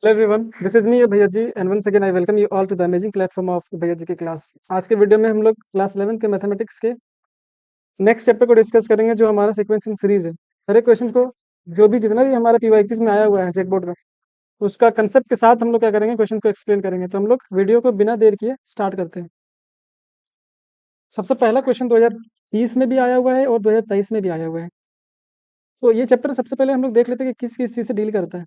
Hello everyone, this is me Bhaiya ji and once again I welcome you all to the amazing platform of Bhaiya ji की class. आज के video में हम लोग class 11 के मैथमेटिक्स के नेक्स्ट चैप्टर को डिस्कस करेंगे, जो हमारा सीक्वेंसिंग सीरीज है। हर एक क्वेश्चन को, जो भी जितना भी हमारा पीवाईक्यूज में आया हुआ है चेक बोर्ड में, उसका कंसेप्ट के साथ हम लोग क्या करेंगे, क्वेश्चन को एक्सप्लेन करेंगे। तो हम लोग वीडियो को बिना देर किए स्टार्ट करते हैं। सबसे पहला क्वेश्चन 2020 में भी आया हुआ है और 2023 में भी आया हुआ है। तो ये चैप्टर सबसे पहले हम लोग देख लेते हैं कि किस किस चीज़ से डील करता है।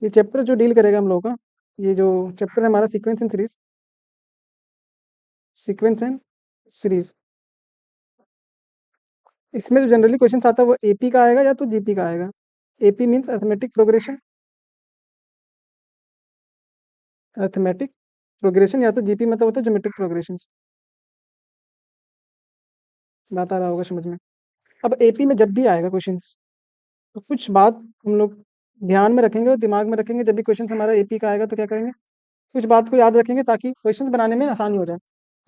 ये चैप्टर जो डील करेगा हम लोग का, ये जो चैप्टर है हमारा sequence and series, sequence and series, इसमें जो जनरली क्वेश्चन आता है वो एपी का आएगा या तो जीपी का आएगा। AP means arithmetic progression, arithmetic progression, या तो जीपी मतलब होता है ज्योमेट्रिक प्रोग्रेशन। बात आ रहा होगा समझ में। अब एपी में जब भी आएगा क्वेश्चन, तो कुछ बात हम लोग ध्यान में रखेंगे और दिमाग में रखेंगे। जब भी क्वेश्चन हमारा एपी का आएगा तो क्या करेंगे, कुछ बात को याद रखेंगे ताकि क्वेश्चन बनाने में आसानी हो जाए।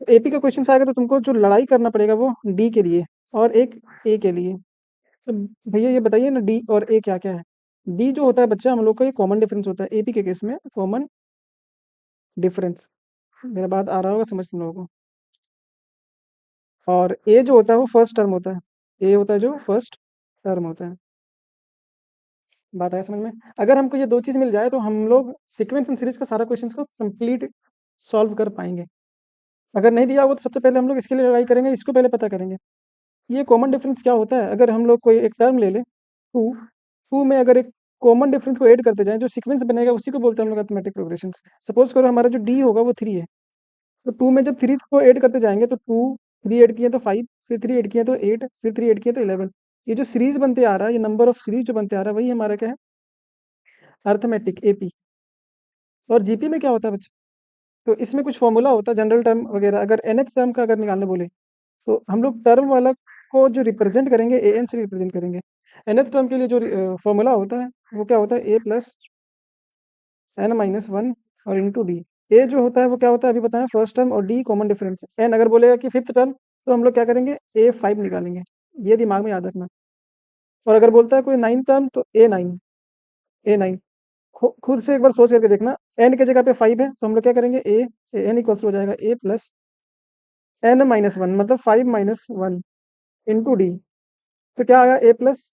तो एपी का क्वेश्चन आएगा तो तुमको जो लड़ाई करना पड़ेगा वो डी के लिए और एक ए के लिए। तो भैया ये बताइए ना, डी और ए क्या क्या है। डी जो होता है बच्चा, हम लोग का ये कॉमन डिफरेंस होता है एपी के केस में, कॉमन डिफरेंस। मेरा बात आ रहा होगा समझ तुम लोगों को। और ए जो होता है वो फर्स्ट टर्म होता है। ए होता है जो फर्स्ट टर्म होता है। बात आया समझ में। अगर हमको ये दो चीज़ मिल जाए तो हम लोग सीक्वेंस एंड सीरीज का सारा क्वेश्चंस को कंप्लीट सॉल्व कर पाएंगे। अगर नहीं दिया होगा तो सबसे पहले हम लोग इसके लिए लड़ाई करेंगे, इसको पहले पता करेंगे। ये कॉमन डिफरेंस क्या होता है। अगर हम लोग कोई एक टर्म ले लें, टू, टू में अगर एक कॉमन डिफरेंस को ऐड करते जाएं, जो सीक्वेंस बनेगा उसी को बोलते हैं हम लोग अर्थमेटिक प्रोग्रेशन। सपोज करो हमारा जो डी होगा वो थ्री है, तो टू में जब थ्री को ऐड करते जाएंगे तो टू, थ्री ऐड किए तो फाइव, फिर थ्री ऐड किए तो एट, फिर थ्री ऐड किए तो 11। ये जो सीरीज बनते आ रहा है, ये नंबर ऑफ सीरीज जो बनते आ रहा है, वही हमारा क्या है, अर्थमेटिक एपी। और जीपी में क्या होता है बच्चे, तो इसमें कुछ फॉर्मूला होता है जनरल टर्म वगैरह। अगर nth टर्म का अगर निकालने बोले तो हम लोग टर्म वाला को जो रिप्रेजेंट करेंगे एन से रिप्रेजेंट करेंगे। nth टर्म के लिए जो फॉर्मूला होता है वो क्या होता है, a plus n minus one और इंटू डी। ए जो होता है वो क्या होता है अभी बताएं, फर्स्ट टर्म, और डी कॉमन डिफरेंस। एन अगर बोलेगा कि फिफ्थ टर्म, तो हम लोग क्या करेंगे, ए फाइव निकालेंगे। ये दिमाग में याद रखना। और अगर बोलता है कोई नाइन टर्म तो ए नाइन, ए नाइन। खुद से एक बार सोच करके देखना, एन की जगह पे फाइव है तो हम लोग क्या करेंगे, ए, एन इक्वल्स हो जाएगा ए प्लस एन माइनस वन, मतलब five minus one into D. तो क्या आया, ए प्लस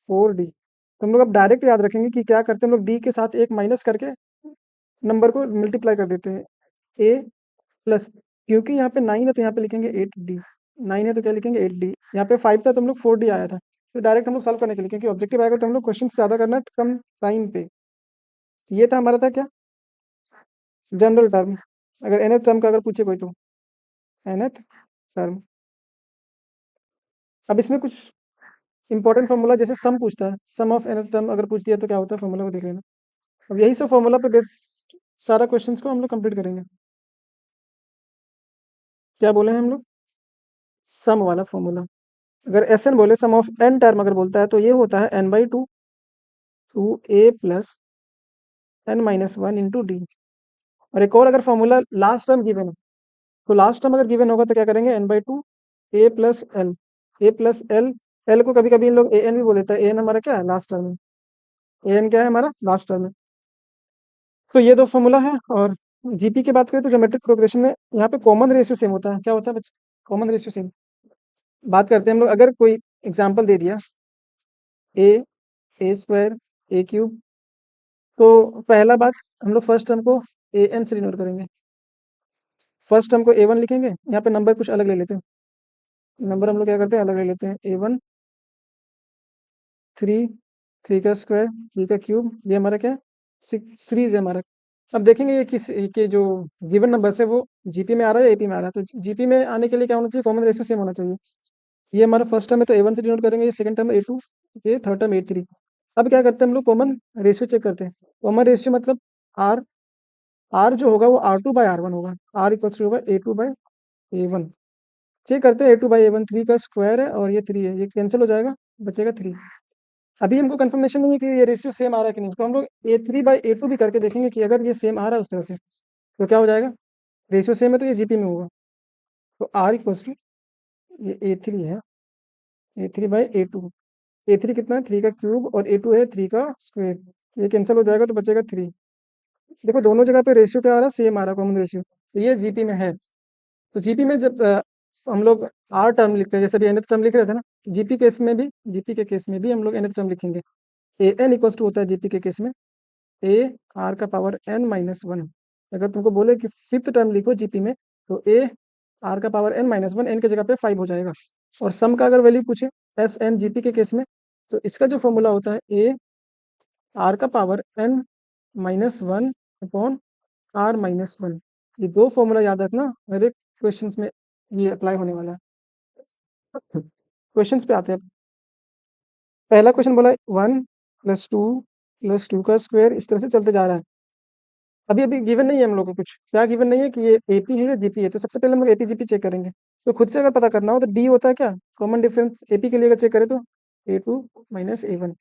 फोर डी। तो हम लोग अब डायरेक्ट याद रखेंगे कि क्या करते हैं हम लोग, डी के साथ एक माइनस करके नंबर को मल्टीप्लाई कर देते हैं। ए प्लस, क्योंकि यहाँ पे नाइन है तो यहाँ पे लिखेंगे एट डी। नाइन है तो क्या लिखेंगे, एट डी। यहाँ पे फाइव था तो हम लोग फोर डी आया था। तो डायरेक्ट हम लोग सॉल्व करने के लिए, क्योंकि ऑब्जेक्टिव आएगा तो हम लोग क्वेश्चन ज़्यादा करना कम टाइम पे। ये था हमारा था क्या, जनरल टर्म। अगर nth टर्म का अगर पूछे कोई तो nth टर्म। अब इसमें कुछ इंपॉर्टेंट फॉर्मूला, जैसे सम पूछता है, सम ऑफ nth टर्म अगर पूछ दिया तो क्या होता है, फॉर्मूला को देख लेना। अब यही सब फॉर्मूला पे बेस सारा क्वेश्चंस को हम लोग कंप्लीट करेंगे। क्या बोले हैं हम लोग, सम वाला फॉर्मूला। अगर एस एन बोले, सम ऑफ एन टर्म अगर बोलता है तो ये होता है n by two, two a plus n minus one into d. और एक और अगर फॉर्मूला लास्ट टर्म गिवन है, तो लास्ट टर्म अगर गिवन होगा तो क्या करेंगे, n by two a plus l, a plus l. L को कभी कभी इन लोग ए एन भी बोल देता है। ए एन हमारा क्या है, लास्ट टर्म है। ए एन क्या है, हमारा लास्ट टर्म है। तो ये दो फॉर्मूला है। और जीपी की बात करें तो ज्योमेट्रिक प्रोग्रेशन में यहाँ पे कॉमन रेशियो सेम होता है। क्या होता है बच्चे, कॉमन रेशियो सेम। बात करते हैं हम लोग, अगर कोई एग्जाम्पल दे दिया, ए, ए स्क्वायर, ए क्यूब, तो पहला बात, हम लोग फर्स्ट टर्म को ए एन से डिनोट करेंगे। फर्स्ट टर्म को ए वन लिखेंगे, यहाँ पे नंबर कुछ अलग ले लेते हैं। नंबर हम लोग क्या करते हैं, अलग ले लेते हैं। ए वन, थ्री, थ्री का स्क्वायर, थ्री का क्यूब, ये हमारा क्या है, सिक्स सीरीज है हमारा। अब देखेंगे ये किस के जो गिवन नंबर है वो जीपी में आ रहा है या एपी में आ रहा है। तो जीपी में आने के लिए क्या होना चाहिए, कॉमन रेशियो सेम होना चाहिए। ये हमारा फर्स्ट टर्म है तो ए वन से डिनोट करेंगे, ये सेकंड टर्म ए टू, ये थर्ड टर्म ए थ्री। अब क्या करते हैं हम लोग, कॉमन रेशियो चेक करते हैं। कॉमन रेशियो मतलब आर, आर जो होगा वो r two by r one होगा। आर इक्वल्स होगा a two by a one. Check करते हैं, a two by a one, three का स्क्वायर है और ये थ्री है, ये कैंसिल हो जाएगा, बचेगा थ्री। अभी हमको कंफर्मेशन नहीं है कि ये रेशियो सेम आ रहा है कि नहीं, तो हम लोग ए थ्री बाई ए टू भी करके देखेंगे कि अगर ये सेम आ रहा है उस तरह से तो क्या हो जाएगा, रेशियो सेम है तो ये जीपी में होगा। तो आर इक्वल्स टू, ये ए थ्री है, a three by a two. A three कितना है, थ्री का क्यूब, और ए टू है थ्री का स्क्वायर। ये कैंसिल हो जाएगा तो बचेगा थ्री। देखो दोनों जगह पे रेशियो क्या आ रहा है, सेम आ रहा है, कॉमन रेशियो। तो ये जीपी में है। तो जीपी में जब हम लोग आर टर्म लिखते हैं, जैसे अभी nth टर्म लिख रहे थे ना, जीपी के केस में भी हम लोग nth टर्म लिखेंगे। ए एन इक्वल्स टू होता है जीपी के केस में ए आर का पावर एन माइनस वन। अगर तुमको बोले कि फिफ्थ टर्म लिखो जीपी में, तो ए आर का power n minus one, n के जगह पे 5 हो जाएगा। और सम का अगर वैल्यू पूछे एस एन जीपी के केस में, तो इसका जो फॉर्मूला होता है ए आर का power n minus one upon r minus one. ये दो फॉर्मूला याद रखना, हर एक क्वेश्चंस में ये अप्लाई होने वाला है। क्वेश्चंस पे आते हैं। पहला क्वेश्चन बोला 1 + 2 + 2 का स्क्वायर, इस तरह से चलते जा रहा है। अभी अभी गिवन नहीं है हम लोग को कुछ, क्या गिवन नहीं है कि ये एपी है या जीपी है। तो सबसे पहले हम लोग एपी जीपी चेक करेंगे। तो खुद से अगर पता करना हो तो डी होता है क्या, कॉमन डिफरेंस। एपी के लिए अगर चेक करें तो a two minus a one.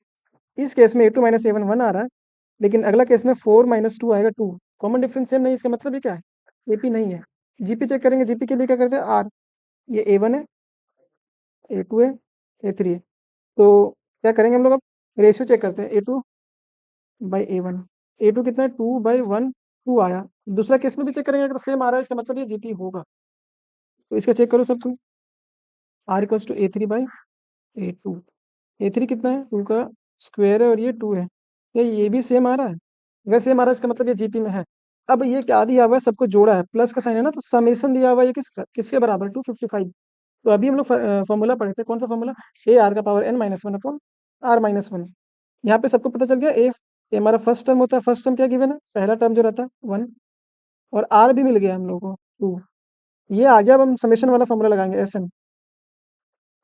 इस केस में a two minus a one one आ रहा है, लेकिन अगला केस में 4 - 2 आएगा 2। कॉमन डिफरेंस सेम नहीं, इसका मतलब ये क्या है, एपी नहीं है। जीपी चेक करेंगे, जीपी के लिए क्या करते हैं आर। ये ए वन है, ए टू है, ए थ्री है। तो क्या करेंगे हम लोग, अब रेशियो चेक करते हैं A2/A1। A2 कितना है, 2/1, 2 आया। दूसरा केस में भी चेक करेंगे, अगर सेम आ रहा है इसका मतलब ये जीपी होगा। तो इसका चेक करो सब। Are equals to A3/A2। A3 कितना है, 2 का स्क्वायर है और ये 2 है। क्या ये भी सेम आ रहा है? अगर सेम आ रहा है इसका मतलब ये जीपी में है। अब ये क्या दिया हुआ है, सबको जोड़ा है, प्लस का साइन है ना, तो समेशन दिया हुआ है, ये किसके बराबर, 255। तो अभी हम लोग फॉर्मूला पढ़े थे, कौन सा फॉर्मूला, ए आर का power n minus one upon r minus one. यहाँ पे सबको पता चल गया। ए हमारा फर्स्ट टर्म होता है, फर्स्ट टर्म क्या गिवन है, पहला टर्म जो रहता है 1, और आर भी मिल गया हम लोगों को 2। ये आ गया। अब हम समेशन वाला फॉर्मूला लगाएंगे,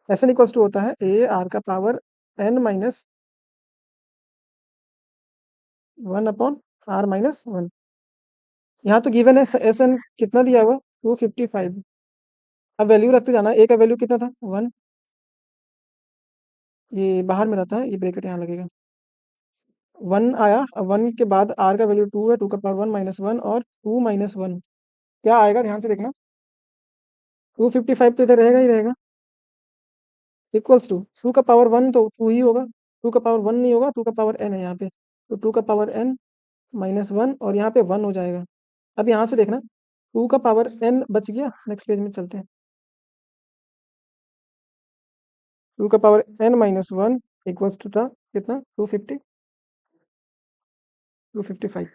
एस एन इक्वल्स टू होता है ए आर का power n minus one upon r minus one. यहाँ तो गिवन है एस एन कितना दिया हुआ, 255। अब वैल्यू रखते जाना, ए का वैल्यू कितना था 1, ये बाहर में रहता है, ये ब्रैकेट यहाँ लगेगा। 1 आया। अब 1 के बाद आर का वैल्यू 2 है, 2 का पावर 1 माइनस वन, और 2 माइनस वन क्या आएगा, ध्यान से देखना। 255 तो इधर रहेगा ही रहेगा, इक्वल्स टू 2 का पावर 1 तो 2 ही होगा, 2 का पावर 1 नहीं होगा, 2 का पावर n है यहाँ पे। तो 2 का पावर n माइनस वन, और यहाँ पे 1 हो जाएगा। अब यहाँ से देखना, 2 का पावर n बच गया। नेक्स्ट पेज में चलते हैं। 2 का power n minus one equals to था कितना, 255।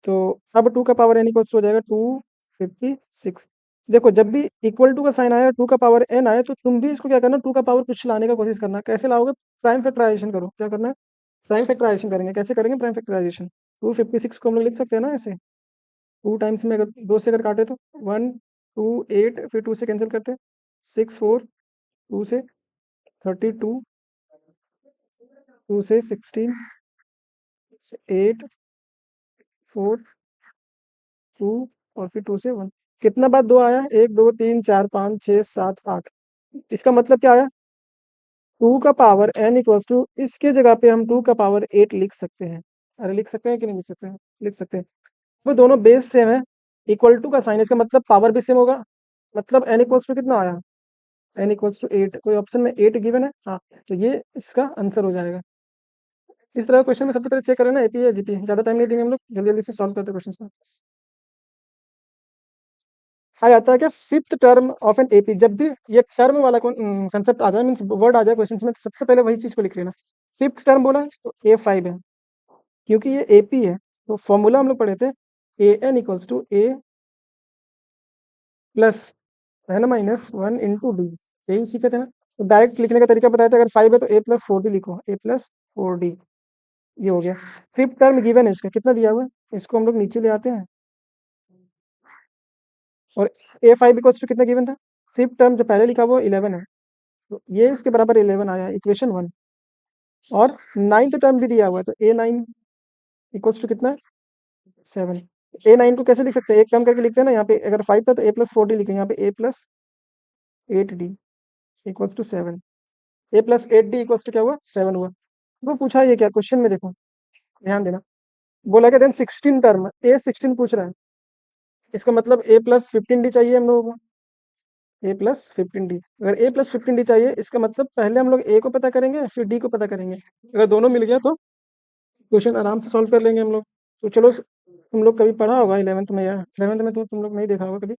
तो अब 2 का पावर n इक्वल्स हो जाएगा 256। देखो जब भी इक्वल टू का साइन आया, 2 का पावर n आया, तो तुम भी इसको क्या करना, 2 का पावर कुछ लाने का कोशिश करना। कैसे लाओगे, प्राइम फैक्टराइजेशन करो। क्या करना है, प्राइम फैक्टराइजेशन करेंगे। कैसे करेंगे प्राइम फैक्टराइजेशन, 256 को हम लोग लिख सकते हैं ना ऐसे, 2 टाइम्स में अगर 2 से अगर काटे तो 1 2 8, फिर 2 से कैंसिल करते हैं 6 4, 2 से 32, 2 से 16, 8 4 2, और फिर 2 से 1। कितना बार 2 आया, 1 2 3 4 5 6 7 8। इसका मतलब क्या आया, 2 का पावर n इक्वल्स टू, इसके जगह पे हम 2 का पावर 8 लिख सकते हैं। अरे लिख सकते हैं कि नहीं लिख सकते हैं, लिख सकते हैं। वो दोनों बेस सेम है, इक्वल टू का साइन, इसका मतलब पावर भी सेम होगा। मतलब n इक्वल्स टू कितना आया, n इक्वल्स टू 8। कोई ऑप्शन में 8 गिवन है, हाँ, तो ये इसका आंसर हो जाएगा। इस तरह क्वेश्चन में सबसे पहले चेक करें ना एपी या जीपी। ज़्यादा टाइम नहीं देंगे हम लोग, जल्दी जल्दी से सॉल्व करते हैं क्वेश्चन को। आ जाता है क्या, fifth term of an AP. जब भी ये टर्म वाला कंसेप्ट आ जाए, मीन्स वर्ड आ जाए क्वेश्चन में, तो सबसे पहले वही चीज को लिख लेना। फिफ्थ टर्म बोला है, तो A5 है, क्योंकि ये एपी है। तो फॉर्मूला हम लोग पढ़े थे, AN equals to A plus n minus one into d. यही सीखे थे ना। तो डायरेक्ट लिखने का तरीका बताया था, अगर 5 है तो A+4D लिखो, A+4D। ये हो गया। फिफ्थ टर्म गिवन है, इसका कितना दिया हुआ है, इसको हम लोग नीचे ले आते हैं। और A5 इक्वल्स टू कितना गिवन था, फिफ्थ टर्म जो पहले लिखा हुआ 11 है, तो ये इसके बराबर 11 आया, इक्वेशन 1। और नाइन्थ टर्म भी दिया हुआ है, तो A9 इक्वल्स टू कितना है, 7। A9 को कैसे लिख सकते हैं, एक टर्म करके लिखते हैं ना। यहाँ पे अगर 5 था तो A+4D लिखे, यहाँ पे A+8D equals to 7। A+8D equals to क्या हुआ, 7 हुआ। वो पूछा ये क्या क्वेश्चन में, देखो ध्यान देना। बोला कि देन 16 टर्म, A16 पूछ रहा है, इसका मतलब A+15D चाहिए हम लोगों को। A+15D, अगर A+15D चाहिए, इसका मतलब पहले हम लोग A को पता करेंगे, फिर D को पता करेंगे। अगर दोनों मिल गया तो क्वेश्चन आराम से सॉल्व कर लेंगे हम लोग। तो चलो, तुम लोग कभी पढ़ा होगा 11th में, या 11th में तो तुम लोग नहीं देखा होगा कभी,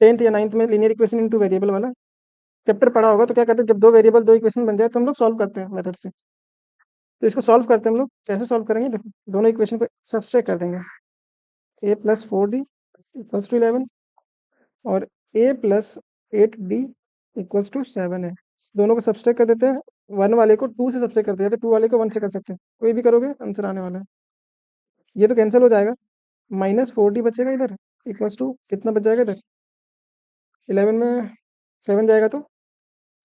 10th या 9th में लीनियर इक्वेशन इनटू वेरिएबल वाला चैप्टर पढ़ा होगा। तो क्या करते हैं, जब दो वेरिएबल दो इक्वेशन बन जाए तो हम लोग सॉल्व करते हैं मेथड से। तो इसको सॉल्व करते हैं हम लोग, कैसे सॉल्व करेंगे देखो, दोनों इक्वेशन को सब्सट्रैक्ट कर देंगे। ए प्लस 4d इक्वल्स टू 11 और ए प्लस 8d इक्वल्स टू 7 है। दोनों को सब्सट्रैक्ट कर देते हैं। वन वाले को टू से सब्सट्रैक्ट कर देते हैं, टू वाले को वन से कर सकते हैं, कोई भी करोगे आंसर आने वाला है। ये तो कैंसिल हो जाएगा, -4d बचेगा इधर, इक्वल्स टू कितना बच जाएगा इधर, 11 में 7 जाएगा तो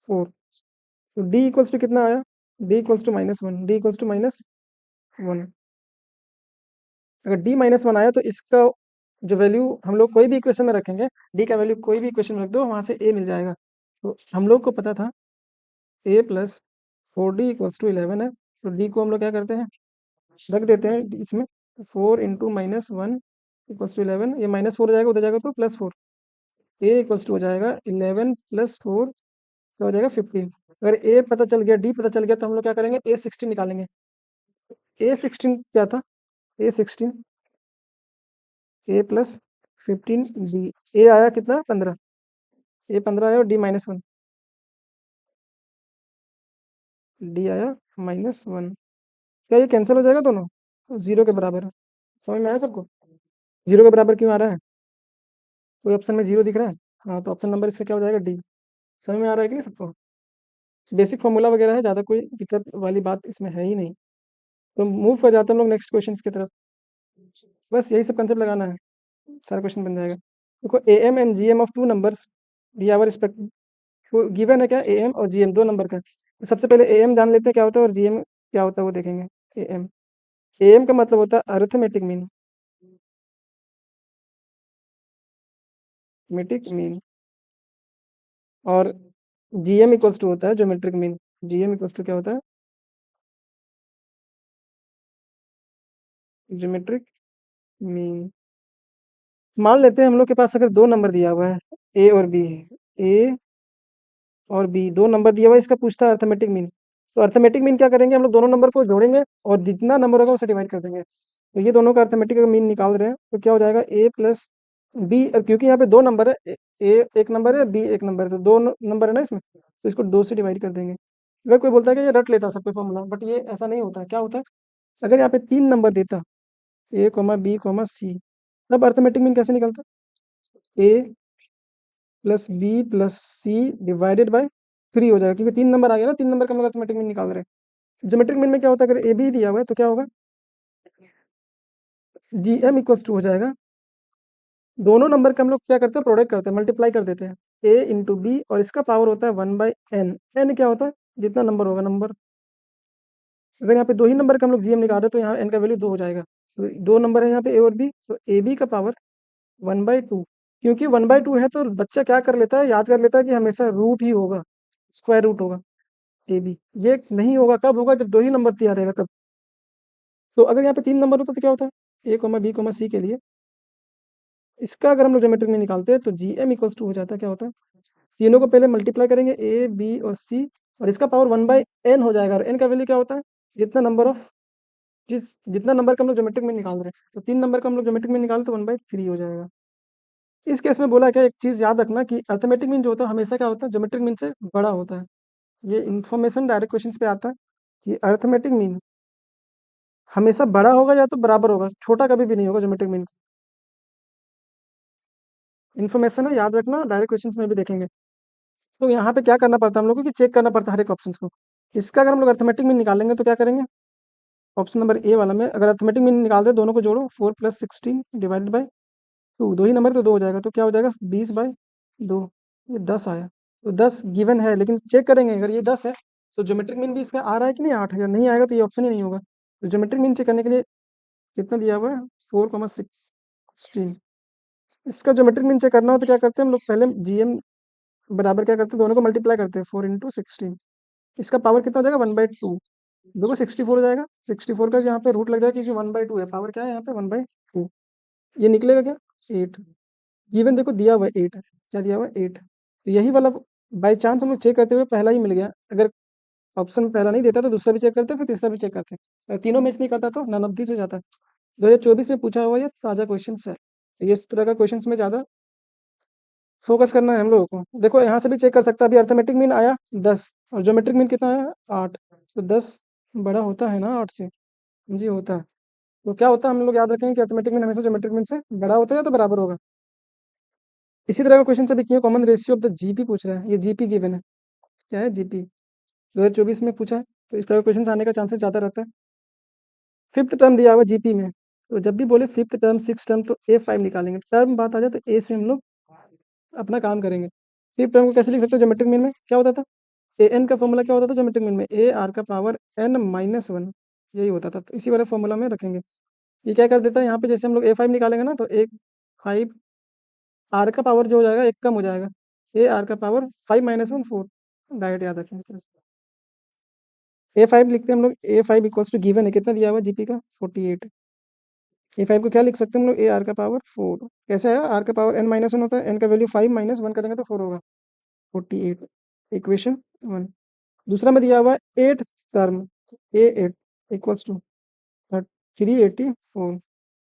4। तो d इक्वल्स टू कितना आया, d equals to -1, d equals to -1। अगर d -1 आया तो इसका जो वैल्यू हम लोग कोई भी इक्वेशन में रखेंगे, d का वैल्यू कोई भी इक्वेशन में रख दो, वहां से a मिल जाएगा। तो हम लोग को पता था a plus 4d equals to 11 है। तो d को हम लोग क्या करते हैं, रख देते हैं इसमें, 4 इंटू -1 इक्वल्स टू 11, ये -4 हो जाएगा, उधर जाएगा तो +4। a इक्वल्स टू हो जाएगा 11 + 4, क्या हो जाएगा 15। अगर a पता चल गया, d पता चल गया, तो हम लोग क्या करेंगे, a16 निकालेंगे। a16 क्या था, a16 a plus 15 b, a आया कितना 15, a 15 आया और d -1, d आया -1। क्या ये कैंसिल हो जाएगा दोनों, जीरो के बराबर है। समझ में आया सबको, जीरो के बराबर क्यों आ रहा है, कोई ऑप्शन में जीरो दिख रहा है, हाँ तो ऑप्शन नंबर इसका क्या हो जाएगा, डी। समझ में आ रहा है कि नहीं सबको, बेसिक फॉर्मूला वगैरह है, ज़्यादा कोई दिक्कत वाली बात इसमें है ही नहीं। तो मूव कर जाते हैं हम लोग नेक्स्ट क्वेश्चन की तरफ। बस यही सब कंसेप्ट लगाना है, सारा क्वेश्चन बन जाएगा। देखो A M and G M of two numbers दिया हुआ रिस्पेक्ट, गिवन है क्या, ए एम और जी एम दो नंबर का। तो सबसे पहले ए एम जान लेते हैं क्या होता है, और जी एम क्या होता है वो देखेंगे। ए एम का मतलब होता है अरिथमेटिक मीन, मेटिक मीन। और जी एम इक्वल्स टू होता है geometric mean, G M equals to क्या होता है, ज्योमेट्रिक मीन। मान लेते हैं हम लोग के पास अगर दो नंबर दिया हुआ है, ए और बी, ए और बी दो नंबर दिया हुआ है, इसका पूछता है अर्थमेटिक मीन। तो अर्थमेटिक मीन क्या करेंगे, हम लोग दोनों नंबर को जोड़ेंगे और जितना नंबर होगा उसे डिवाइड कर देंगे। तो ये दोनों का अर्थमेटिक मीन निकाल रहे हैं, तो क्या हो जाएगा ए प्लस बी, और क्योंकि यहाँ पे दो नंबर है, ए एक नंबर है, बी एक नंबर है, तो दो नंबर है ना इसमें, तो इसको दो से डिवाइड कर देंगे। अगर कोई बोलता है कि ये रट लेता सब कोई फॉर्मूला, बट ये ऐसा नहीं होता है। क्या होता है, अगर यहाँ पे तीन नंबर देता, a comma b comma c, तब अर्थमेटिक मीन कैसे निकलता, a plus b plus c divided by 3 हो जाएगा, क्योंकि तीन नंबर आ गया ना, तीन नंबर का मतलब अर्थमेटिक मीन निकाल रहे हैं। ज्योमेट्रिक मीन में क्या होता है, अगर ए बी दिया हुआ है तो क्या होगा, जी एम इक्वल्स टू हो जाएगा, दोनों नंबर का हम लोग क्या करते हैं, प्रोडक्ट करते हैं, मल्टीप्लाई कर देते हैं, ए इंटू बी, और इसका पावर होता है 1/n। एन क्या होता है, जितना नंबर होगा नंबर। अगर यहाँ पे दो ही नंबर का हम लोग जीएम निकाल रहे हैं तो यहाँ एन का वैल्यू दो हो जाएगा। तो दो नंबर है यहाँ पे ए और बी, तो ए बी का पावर 1/2। क्योंकि 1/2 है तो बच्चा क्या कर लेता है, याद कर लेता है कि हमेशा रूट ही होगा, स्क्वायर रूट होगा ए बी। ये नहीं होगा, कब होगा, जब दो ही नंबर तैयार रहेगा तब। तो अगर यहाँ पे तीन नंबर होता तो क्या होता है, ए कोमा बी कोमा सी के लिए, इसका अगर हम लोग ज्योमेट्रिक में निकालते हैं तो जी एम इक्वल्स टू हो जाता है, क्या होता है, तीनों को पहले मल्टीप्लाई करेंगे, ए बी और सी, और इसका पावर 1/n हो जाएगा। और एन का वैल्यू क्या होता है, जितना नंबर ऑफ, जितना नंबर का हम लोग ज्योमेट्रिक में निकाल रहे हैं, तो तीन नंबर का हम लोग ज्योमेट्रिक में निकाल तो 1/3 हो जाएगा। इस केस में बोला क्या, एक चीज याद रखना कि अर्थमेटिक मीन जो होता है हमेशा क्या होता है, ज्योमेट्रिक मीन से बड़ा होता है। ये इन्फॉर्मेशन डायरेक्ट क्वेश्चन पे आता है कि अर्थमेटिक मीन हमेशा बड़ा होगा या तो बराबर होगा, छोटा कभी भी नहीं होगा ज्योमेट्रिक मीन। इन्फॉर्मेशन है, याद रखना, डायरेक्ट क्वेश्चन में भी देखेंगे। तो यहाँ पे क्या करना पड़ता है हम लोग को, कि चेक करना पड़ता है हर एक ऑप्शन को। इसका अगर हम लोग अर्थमेटिक मीन निकालेंगे तो क्या करेंगे, ऑप्शन नंबर ए वाला में अगर अर्थमेटिक मीन निकाल दे, दोनों को जोड़ो, 4 + 16 डिवाइडेड बाई टू, दो ही नंबर तो दो हो जाएगा, तो क्या हो जाएगा 20/2, ये 10 आया। तो 10 गिवन है, लेकिन चेक करेंगे अगर ये 10 है तो ज्योमेट्रिक मीन भी इसका आ रहा है कि नहीं, 8 है, या नहीं आएगा तो ये ऑप्शन ही नहीं होगा। तो ज्योमेट्रिक मीन चेक करने के लिए कितना दिया हुआ है, 4,16। इसका ज्योमेट्रिक मीन चेक करना हो तो क्या करते हैं हम लोग, पहले जीएम बराबर क्या करते हैं, दोनों को मल्टीप्लाई करते हैं, 4 × 16, इसका पावर कितना हो जाएगा 1/2। देखो 64 हो जाएगा, 64 का यहाँ पे रूट लग जाएगा, क्योंकि 1/2 है, पावर क्या है यहाँ पे 1/2, ये निकलेगा क्या 8। गिवन देखो दिया हुआ है 8 है, क्या दिया हुआ है 8, तो यही वाला बाई चांस हम लोग चेक करते हुए पहला ही मिल गया। अगर ऑप्शन पहला नहीं देता तो दूसरा भी चेक करते, फिर तीसरा भी चेक करते। अगर तीनों मैच नहीं करता तो नन ऑफ दिस हो जाता। 2024 में पूछा हुआ ये ताज़ा क्वेश्चन है, तो ये इस तरह का क्वेश्चन में ज़्यादा फोकस करना है हम लोगों को। देखो यहाँ से भी चेक कर सकता है, अभी अर्थमेटिक मीन आया 10 और ज्योमेट्रिक मीन कितना आया 8, तो 10 बड़ा होता है ना 8 से? जी होता है। तो क्या होता है हम लोग याद रखेंगे कि अर्थमेटिक मीन हमेशा ज्योमेट्रिक मीन से बड़ा होता है या तो बराबर होगा। इसी तरह का क्वेश्चन अभी किया, common ratio of the GP पूछ रहा है, ये जीपी गिवन है। क्या है जीपी? 2024 में पूछा है, तो इस तरह का क्वेश्चन आने का चांसेस ज़्यादा रहता है। फिफ्थ टर्म दिया हुआ जीपी में, तो जब भी बोले फिफ्थ टर्म सिक्स टर्म तो A5 निकालेंगे। टर्म बात आ जाए तो ए से हम लोग अपना काम करेंगे। फिफ्थ टर्म को कैसे लिख सकते हो ज्योमेट्रिक मीन में? क्या होता था? ए एन का फॉर्मूला क्या होता था ज्योमेट्रिक मीन में? ए आर का पावर एन माइनस वन, यही होता था। तो इसी वाले फॉर्मूला में रखेंगे। ये क्या कर देता है यहाँ पे, जैसे हम लोग A5 निकालेंगे ना, तो एक 5 आर का पावर जो हो जाएगा एक कम हो जाएगा, ए आर का पावर 5 माइनस वन 4, डायरेक्ट याद रखें इस तरह से। A5 लिखते हैं हम लोग, A5 इक्वल्स टू गिवन है, कितना दिया हुआ जीपी का 48। A5 को क्या लिख सकते हैं हम लोग? ए आर का पावर 4। कैसे है? आर का पावर एन माइनस वन होता है, एन का वैल्यू 5 माइनस वन करेंगे तो 4 होगा, 48। इक्वेशन 1। दूसरा में दिया हुआ है eight term, A8 equals to 384।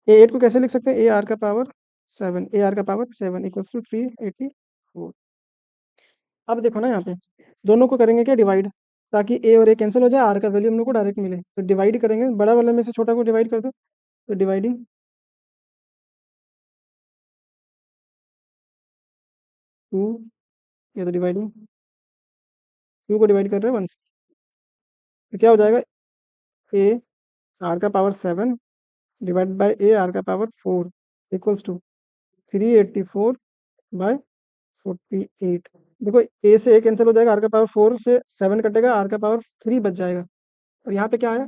A8 को कैसे लिख सकते हैं? ए आर का पावर 7, ए आर का पावर 7 इक्वल्स टू 384। अब देखो ना यहाँ पे, दोनों को करेंगे क्या डिवाइड, ताकि ए और ए कैंसिल हो जाए, आर का वैल्यू हम लोग को डायरेक्ट मिले। तो डिवाइड करेंगे, बड़ा वाले में से छोटा को डिवाइड कर दो, तो डिवाइडिंग 2, ये तो डिवाइडिंग 2 को डिवाइड कर रहे हैं 1 से, तो क्या हो जाएगा? ए आर का power 7 divide by A r का पावर 4 इक्वल्स टू 384 बाय 48। देखो ए से ए कैंसिल हो जाएगा, आर का पावर 4 से 7 कटेगा, आर का पावर 3 बच जाएगा। और यहाँ पे क्या है,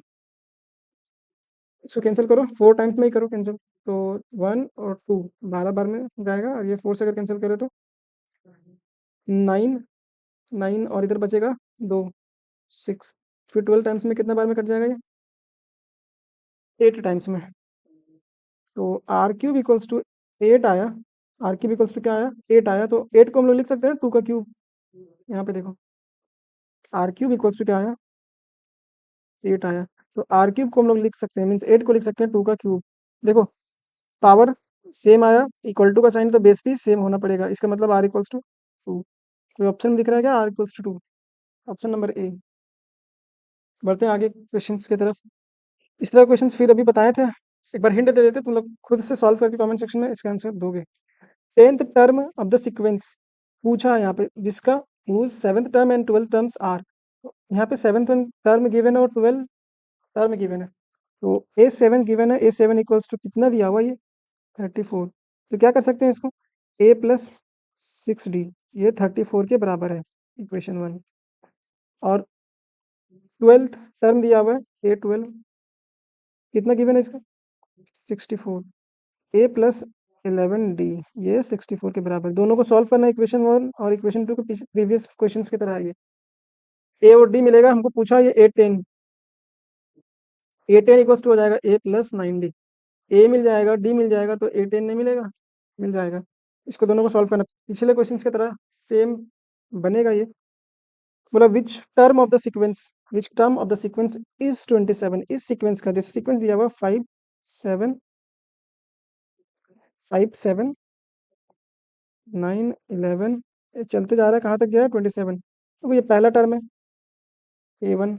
इसको कैंसिल करो, 4 टाइम्स में ही करो कैंसिल, तो 1 और 2 12 बार में जाएगा, और ये 4 से अगर कैंसिल करें तो 9, 9 और इधर बचेगा 2, 6, फिर 12 टाइम्स में कितना बार में कट जाएगा ये? 8 टाइम्स में। तो आर क्यूब इक्वल्स टू 8 आया, आर क्यूब इक्वल्स टू क्या आया? 8 आया, तो 8 को हम लोग लिख सकते हैं 2 का क्यूब। यहाँ पे देखो आर क्यूब इक्वल्स टू क्या आया? 8 आया, तो आर क्यूब को हम लोग लिख सकते हैं, मीन्स 8 को लिख सकते हैं 2 का क्यूब। देखो पावर सेम आया, इक्वल टू का साइन, तो बेस भी सेम होना पड़ेगा, इसका मतलब आर इक्वल्स टू 2। कोई ऑप्शन दिख रहा है क्या r equals to 2? Option number A. बढ़ते हैं आगे क्वेश्चंस की तरफ। इस तरह क्वेश्चंस फिर अभी बताए थे, एक बार हिंट दे देते, तुम लोग खुद से सॉल्व करके कमेंट सेक्शन में इसका आंसर दोगे। 10th term of the sequence पूछा है यहाँ पे, जिसका whose 7th term and 12th terms are. यहाँ पे 7th टर्म गिवन है और 12th टर्म गिवन है, तो A7 गिवन है, A7 इक्वल्स टू कितना दिया हुआ ये 34। तो क्या कर सकते हैं इसको, A प्लस 6D, ये 34 के बराबर है, इक्वेशन 1। और 12th टर्म दिया हुआ है A12, कितना गिवन है इसका 64, A प्लस 11D, ये 64 के बराबर। दोनों को सॉल्व करना है, इक्वेशन 1 और इक्वेशन 2 के प्रीवियस क्वेश्चंस की तरह है ये। A और D मिलेगा, हमको पूछा ये A10, A10 इक्वल्स टू हो जाएगा A प्लस 9D। ए मिल जाएगा, डी मिल जाएगा, तो A10 नहीं मिलेगा, मिल जाएगा। इसको दोनों को सॉल्व करना पिछले क्वेश्चंस की तरह सेम बनेगा ये। बोला which term of the sequence, which term of the sequence is 27, इस सीक्वेंस का, जैसे सीक्वेंस दिया हुआ 5 7 5 7 9 11, ये चलते जा रहा है, कहाँ तक गया है 27। तो ये पहला टर्म है A1,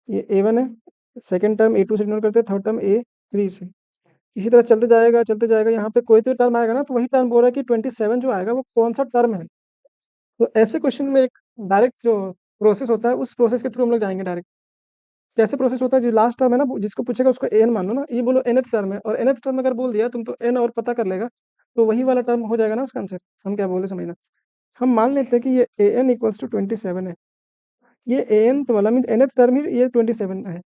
ये A1 है। सेकंड टर्म A2 से इग्नोर करते हैं, थर्ड टर्म A3 से। इसी तरह चलते जाएगा, यहाँ पे कोई तो टर्म आएगा ना, तो वही टर्म बोल रहा है कि 27 जो आएगा वो कौन सा टर्म है। तो ऐसे क्वेश्चन में एक डायरेक्ट जो प्रोसेस होता है, उस प्रोसेस के थ्रू हम लोग जाएंगे डायरेक्ट। कैसे प्रोसेस होता है, जो लास्ट टर्म है ना, जिसको पूछेगा उसको एन मान लो ना, ये बोलो nth टर्म है, और nth टर्म अगर बोल दिया तुम तो एन और पता कर लेगा, तो वही वाला टर्म हो जाएगा ना उसका आंसर। हम क्या बोले समझना, हम मान लेते हैं कि ये ए एन इक्वल्स टू 27 है, ये ए एन वाला मीन nth टर्म ही ये 27 है,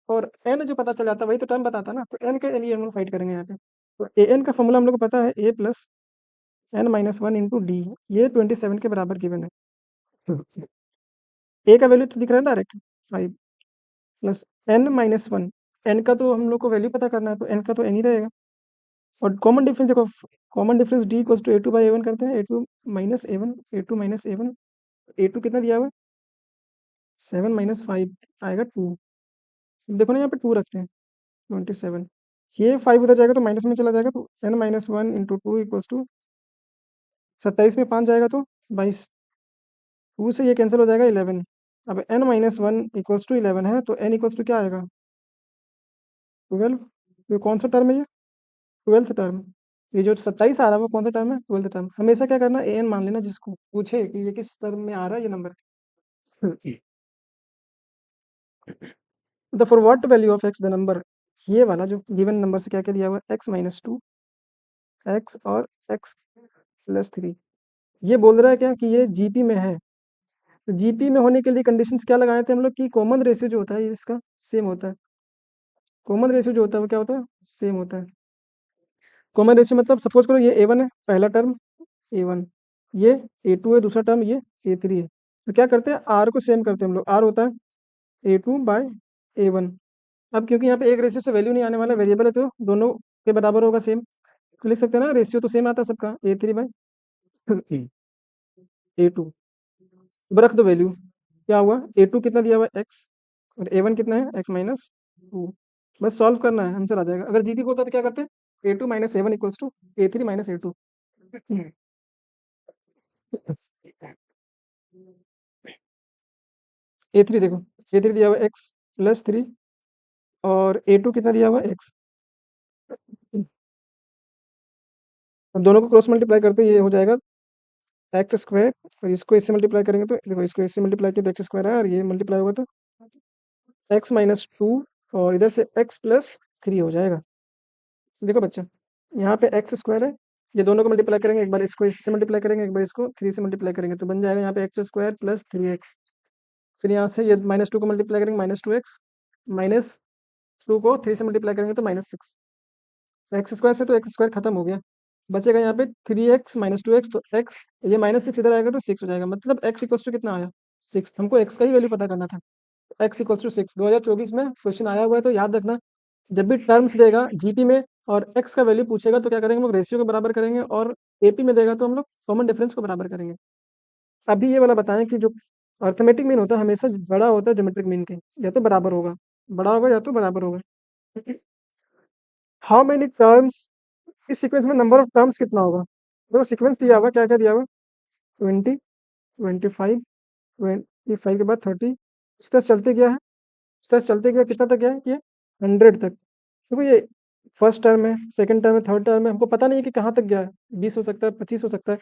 और एन जो पता चल जाता है वही तो टर्म बताता ना, तो एन के लिए हम लोग फाइट करेंगे यहाँ पे। तो ए एन का फॉर्मूला हम लोग को पता है, a plus n minus one into d, ये 27 के बराबर गिवन है। ए का वैल्यू तो दिख रहा है direct 5 plus n minus one, n का तो हम लोग को वैल्यू पता करना है, तो एन का तो एन ही रहेगा। और कॉमन डिफरेंस देखो, common difference d equals to a two by a one करते हैं, a two minus a one, a two minus a one, A2 कितना दिया हुआ है? 7 माइनस 5 आएगा 2। देखो ना यहाँ पे 2 रखते हैं, 27। ये 5 उधर जाएगा तो माइनस में चला जाएगा, तो n-1 × 2 = 27 में 5 जाएगा तो 22। 2 से ये कैंसिल हो जाएगा 11। अब n-1 = 11 है तो n इक्वल्स टू क्या आएगा? 12। ये कौन सा टर्म है ये? 12th term. ये जो 27 आ रहा है वो कौन सा टर्म है? 12th term. हमेशा क्या करना, an मान लेना जिसको पूछे कि ये किस टर्म में आ रहा है ये number. The for what value of x the number, ये वाला जो गिवन नंबर से क्या क्या दिया हुआ है, x-2, x और x+3। ये बोल रहा है क्या कि ये जीपी में है। तो जीपी में होने के लिए कंडीशंस क्या लगाए थे हम लोग कि कॉमन रेशियो जो होता है ये इसका सेम होता है। कॉमन रेशियो जो होता है वो क्या होता है? सेम होता है। कॉमन रेशियो मतलब सपोज करो ये a1 है पहला टर्म, a1, ये a2 है दूसरा टर्म, ये a3 है। तो क्या करते हैं, r को सेम करते हैं हम लोग, r होता है a2/a1। अब क्योंकि यहाँ पे एक रेशियो से वैल्यू नहीं आने वाला, वेरिएबल है तो दोनों के बराबर होगा सेम, तो लिख सकते हैं ना, रेशियो तो सेम आता है सबका, a3/a2। अब रख दो वैल्यू, क्या हुआ, a2 कितना दिया हुआ है x, और a1 कितना है x-2। बस सॉल्व करना है, आंसर आ जाएगा। अगर जीपी को होता तो क्या करते हैं, a2-a1 = a3-a2। a3 देखो, a3 दिया हुआ है x+3 और a2 कितना दिया हुआ है x। अब दोनों को क्रॉस मल्टीप्लाई करते ये हो जाएगा x², और इसको इससे मल्टीप्लाई करेंगे तो देखो, इसको इससे मल्टीप्लाई किया तो x² है, और ये मल्टीप्लाई होगा तो x-2, और इधर से x+3 हो जाएगा। देखो बच्चा, यहाँ पे x² है, ये दोनों को मल्टीप्लाई करेंगे, एक बार इसको इससे मल्टीप्लाई करेंगे, एक बार इसको 3 से मल्टीप्लाई करेंगे, तो बन जाएगा यहाँ पे x² + 3x। फिर यहाँ से ये -2 को मल्टीप्लाई करेंगे, -2x, -2 को 3 से मल्टीप्लाई करेंगे तो -6। x² से तो x² खत्म हो गया, बचेगा यहाँ पे 3x - 2x, तो x, ये -6 इधर आएगा तो 6 हो जाएगा, मतलब x इक्वल्स टू कितना आया, 6। हमको x का ही वैल्यू पता करना था, x इक्वल्स टू 6। 2024 में क्वेश्चन आया हुआ है, तो याद रखना, जब भी टर्म्स देगा जीपी में और x का वैल्यू पूछेगा तो क्या करेंगे हम लोग, रेशियो को बराबर करेंगे, और एपी में देगा तो हम लोग कॉमन डिफरेंस को बराबर करेंगे। अभी ये वाला बताएं कि जो अर्थमेटिक मीन होता है हमेशा बड़ा होता है ज्योमेट्रिक मीन के, या तो बराबर होगा, बड़ा होगा या तो बराबर होगा। हाउ मेनी टर्म्स, इस सीक्वेंस में नंबर ऑफ टर्म्स कितना होगा। देखो सीक्वेंस दिया हुआ, क्या क्या दिया हुआ, 20, 25, 25 के बाद 30, इस तरह चलते गया है, इस तरह चलते गया, कितना तक गया है ये, 100 तक। देखो ये फर्स्ट टर्म है, सेकंड टर्म है, थर्ड टर्म है, हमको पता नहीं है कि कहाँ तक गया है, 20 हो सकता है, 25 हो सकता है।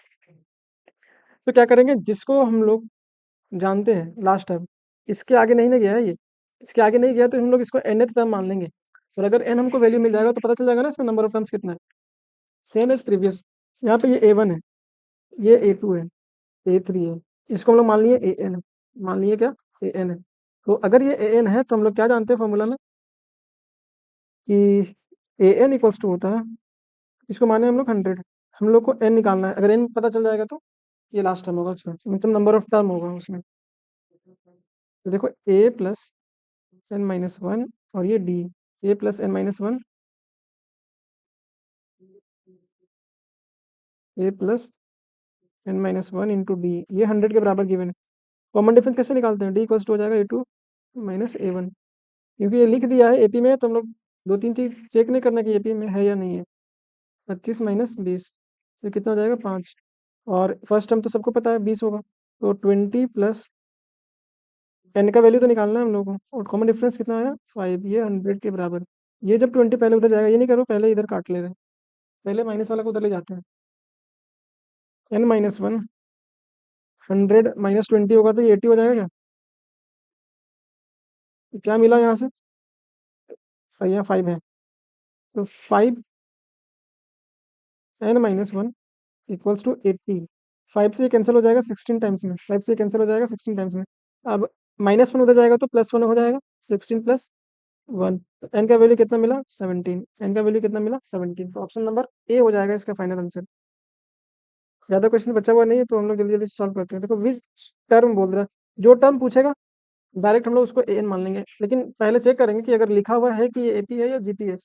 तो क्या करेंगे, जिसको हम लोग जानते हैं लास्ट टर्म, इसके आगे नहीं ना गया है ये, इसके आगे नहीं गया तो हम लोग इसको nth टर्म मान लेंगे, और अगर n हमको वैल्यू मिल जाएगा तो पता चल जाएगा ना इसमें नंबर ऑफ टर्म्स कितना है, सेम एज प्रीवियस। यहाँ पे ये a1 है, ये a2 है, a3 है, इसको हम लोग मान लिए an, मान लिए क्या, an है। तो अगर ये an है तो हम लोग क्या जानते हैं फॉर्मूला में, कि an इक्वल्स टू होता है, इसको माने हम लोग 100, हम लोग को n निकालना है, अगर n पता चल जाएगा तो ये लास्ट टर्म होगा उसमें, मतलब नंबर ऑफ टर्म होगा उसमें। तो देखो a + n-1, और ये d, a + n-1, a + n-1 into d, ये 100 के बराबर गिवन है। कॉमन डिफरेंस कैसे निकालते हैं, d इक्वल्स टू हो जाएगा a2 - a1, क्योंकि ये लिख दिया है एपी में, तो हम लोग दो तीन चीज चेक नहीं करना कि एपी में है या नहीं है। 25 - 20, ये कितना हो जाएगा, 5, और फर्स्ट टर्म तो सबको पता है 20 होगा, तो 20 + n का वैल्यू तो निकालना है हम लोगों को, और कॉमन डिफरेंस कितना आया, 5, ये 100 के बराबर। ये जब 20 पहले उधर जाएगा, ये नहीं करो, पहले इधर काट ले रहे हैं, पहले माइनस वाला को उधर ले जाते हैं, n-1, 100 - 20 होगा तो ये 80 हो जाएगा क्या, तो क्या मिला यहाँ से, और यहाँ 5 है, तो 5 n-1 इक्वल्स टू 80। 5 से कैंसिल हो जाएगा 16 टाइम्स में, 5 से कैंसिल हो जाएगा 16 टाइम्स में। अब -1 उधर जाएगा तो +1 हो जाएगा, 16 + 1, तो n का वैल्यू कितना मिला, 17, n का वैल्यू कितना मिला, 17। तो ऑप्शन नंबर ए हो जाएगा इसका फाइनल आंसर। ज़्यादा क्वेश्चन बचा हुआ नहीं है तो हम लोग जल्दी जल्दी सॉल्व करते हैं। देखो विच टर्म बोल रहा है, जो टर्म पूछेगा डायरेक्ट हम लोग उसको एन मान लेंगे, लेकिन पहले चेक करेंगे कि अगर लिखा हुआ है कि ये एपी है या जीपी है।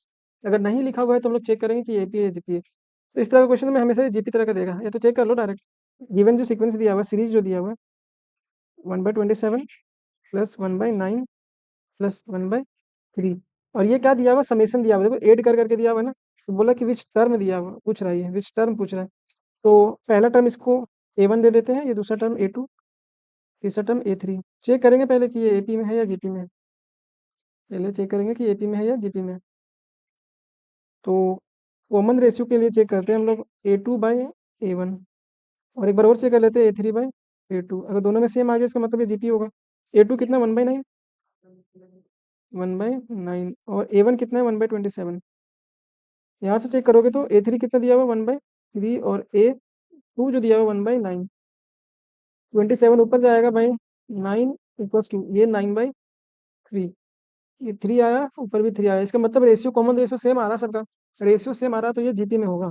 अगर नहीं लिखा हुआ है तो हम लोग चेक करेंगे कि एपी है या जीपी है। तो इस तरह का क्वेश्चन में हमेशा ये जीपी तरह का देगा, या तो चेक कर लो डायरेक्ट, गिवन जो सीक्वेंस दिया हुआ है, सीरीज जो दिया हुआ है, 1/27 प्लस 1/9 प्लस 1/3। और ये क्या दिया हुआ, समेशन दिया हुआ, देखो ऐड कर करके दिया हुआ है ना। तो बोला कि विच टर्म दिया हुआ पूछ रहा है, विच टर्म पूछ रहा है। तो पहला टर्म इसको A1 दे देते हैं, ये दूसरा टर्म A2, तीसरा टर्म A3। चेक करेंगे पहले कि ये AP में है या GP में है। पहले चेक करेंगे कि AP में है या GP में है। तो कॉमन रेशियो के लिए चेक करते हैं हम लोग A2/A1, और एक बार और चेक कर लेते हैं A3/A2। अगर दोनों में सेम आ गया इसका मतलब ये GP होगा। A2 कितना 1/9, 1/9, और A1 कितना है 1/27। यहाँ से चेक करोगे तो A3 कितना दिया हुआ 1/3, और A2 जो दिया हुआ 1/9। 27 ऊपर जाएगा भाई, 9 इक्वल्स टू ये 9/3, ये 3 आया, ऊपर भी 3 आया। इसका मतलब रेशियो, कॉमन रेशियो सेम आ रहा है सबका, रेशियो सेम आ रहा है, तो ये GP में होगा,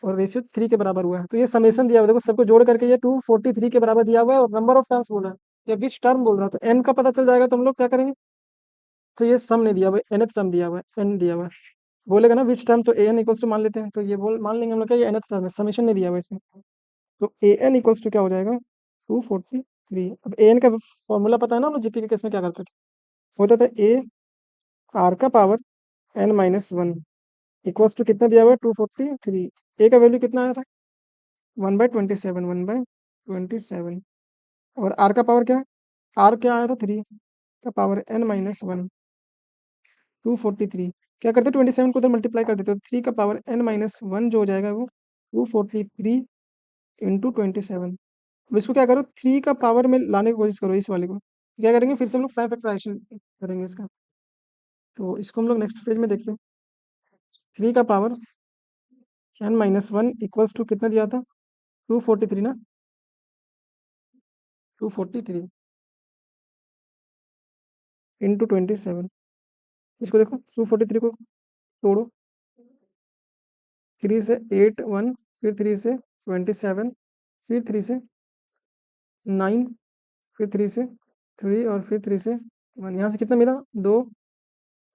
और रेशियो 3 के बराबर हुआ है। तो ये समेशन दिया हुआ है, देखो सबको जोड़ करके ये 243 के बराबर दिया हुआ है, और नंबर ऑफ टर्म्स बोला है या विच टर्म बोल रहा है, तो n का पता चल जाएगा। तो हम लोग क्या करेंगे, तो ये सम नहीं दिया हुआ है, nth टर्म दिया हुआ है, n दिया हुआ है। बोलेगा ना विच टर्म, तो an इक्वल्स टू मान लेते हैं, तो ये बोल मान लेंगे हम लोग क्या ये nth टर्म है, समेशन नहीं दिया हुआ है इसमें। तो an इक्वल्स टू क्या हो जाएगा 243। अब an का फॉर्मूला पता है ना, हम लोग GP के केस में क्या करते थे, होता था a r का पावर n-1 इक्वल्स टू कितना दिया हुआ है 243। a का वैल्यू कितना आया था 1/27, 1/27, और r का पावर क्या, r क्या आया था 3 का पावर n-1, 243। क्या करते 27 को उधर मल्टीप्लाई कर देते, तो 3 का पावर n-1 जो हो जाएगा वो 243 इंटू 27। अब इसको क्या करो, 3 का पावर में लाने की कोशिश करो इस वाले को। क्या करेंगे, फिर से हम लोग प्राइम फैक्टराइजेशन करेंगे इसका। तो इसको हम लोग नेक्स्ट पेज में देखते हैं। 3 का पावर n-1 इक्वल्स टू कितना दिया था 243 ना, 243 इंटू 27। इसको देखो 243 को तोड़ो, 3 से 8 1, फिर 3 से 27, फिर 3 से 9, फिर 3 से 3, और फिर 3 से 1। यहाँ से कितना मिला 2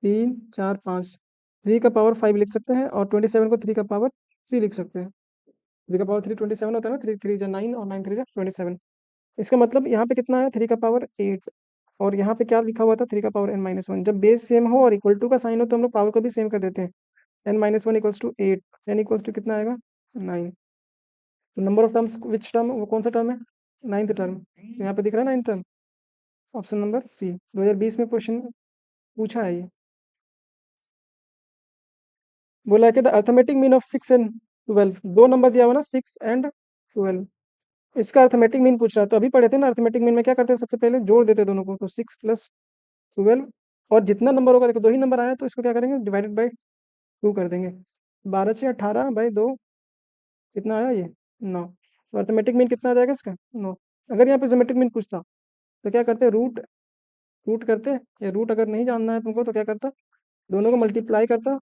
3 4 5, 3 का पावर 5 लिख सकते हैं, और 27 को 3 का पावर 3 लिख सकते हैं। 3 का पावर 3 27 होता है ना, 3 3 9, और 9 3 27। इसका मतलब यहाँ पे कितना है 3 का पावर 8, और यहाँ पे क्या लिखा हुआ था 3 का पावर n-1। जब बेस सेम हो और इक्वल टू का साइन हो तो हम लोग पावर को भी सेम कर देते हैं। n-1 equals to 8, n equals to कितना आएगा 9। तो number of terms which term, वो कौन सा टर्म है, नाइन्थ टर्म। तो यहाँ पे दिख रहा है ninth term, option number C. 2020 में क्वेश्चन पूछा है ये। बोला है कि the arithmetic mean of 6 and 12, दो नंबर दिया हुआ ना 6 एंड 12, इसका अर्थमेटिक मीन पूछ रहा है। तो अभी पढ़े थे ना, अर्थमेटिक मीन में क्या करते हैं, सबसे पहले जोड़ देते हैं दोनों को, तो 6 प्लस 12, और जितना नंबर होगा, देखो दो ही नंबर आया तो इसको क्या करेंगे डिवाइडेड बाई 2 कर देंगे। 12 से 18/2 कितना आया ये 9। तो अर्थमेटिक मीन कितना आ जाएगा इसका 9। अगर यहाँ पे ज्योमेट्रिक मीन पूछता तो क्या करते, रूट रूट करते, या रूट अगर नहीं जानना है तुमको तो क्या करता, दोनों को मल्टीप्लाई करता,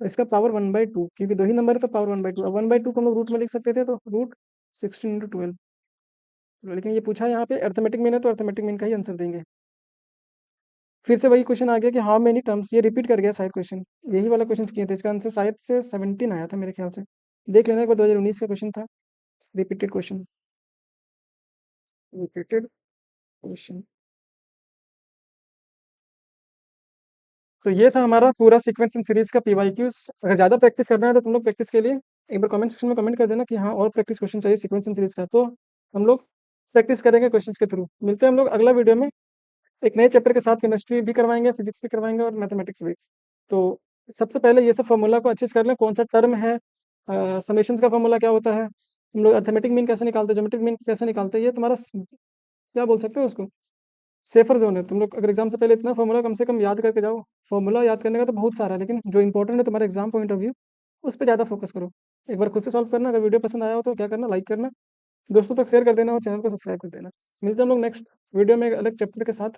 तो इसका पावर 1/2, क्योंकि दो ही नंबर है तो पावर 1/2। अब 1/2 को हम लोग रूट में लिख सकते थे, तो रूट 16 × 12। लेकिन ये पूछा है यहाँ पे अर्थमेटिक मीन है, तो अर्थमेटिक मीन का ही आंसर देंगे। फिर से वही क्वेश्चन आ गया कि हाउ मेनी टर्म्स, ये रिपीट कर गया शायद क्वेश्चन, यही वाला क्वेश्चन किए थे। इसका आंसर शायद से 17 आया था मेरे ख्याल से, देख लेना एक बार, 2019 का क्वेश्चन था, रिपीटेड क्वेश्चन, रिपीटेड क्वेश्चन। तो ये था हमारा पूरा सीक्वेंस इन सीरीज का PYQs। अगर ज़्यादा प्रैक्टिस करना है तो तुम लोग प्रैक्टिस के लिए एक बार कमेंट सेक्शन में कमेंट कर देना कि हाँ और प्रैक्टिस क्वेश्चन चाहिए सीक्वेंस इन सीरीज का, तो हम लोग प्रैक्टिस करेंगे क्वेश्चंस के थ्रू। मिलते हैं हम लोग अगला वीडियो में एक नए चैप्टर के साथ, केमिस्ट्री भी करवाएंगे, फिजिक्स भी करवाएंगे, और मैथमेटिक्स भी। तो सबसे पहले ये सब फॉर्मूला को अच्छे से कर लें, कौन सा टर्म है, समेशंस का फॉर्मूला क्या होता है, हम लोग अर्थमेटिक मीन कैसे निकालते हैं, ज्योमेट्रिक मीन कैसे निकालते हैं, ये तुम्हारा क्या बोल सकते हो उसको, सेफर जोन है। तुम लोग अगर एग्जाम से पहले इतना फॉर्मूला कम से कम याद करके जाओ। फॉर्मूला याद करने का तो बहुत सारा है, लेकिन जो इंपॉर्टेंट है तुम्हारे एग्जाम पॉइंट ऑफ व्यू, उस पर ज़्यादा फोकस करो। एक बार खुद से सॉल्व करना, अगर वीडियो पसंद आया हो तो क्या करना, लाइक करना, दोस्तों तक शेयर कर देना, और चैनल को सब्सक्राइब कर देना। मिलते हैं हम लोग नेक्स्ट वीडियो में एक अलग चैप्टर के साथ,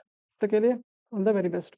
तक के लिए ऑल द वेरी बेस्ट।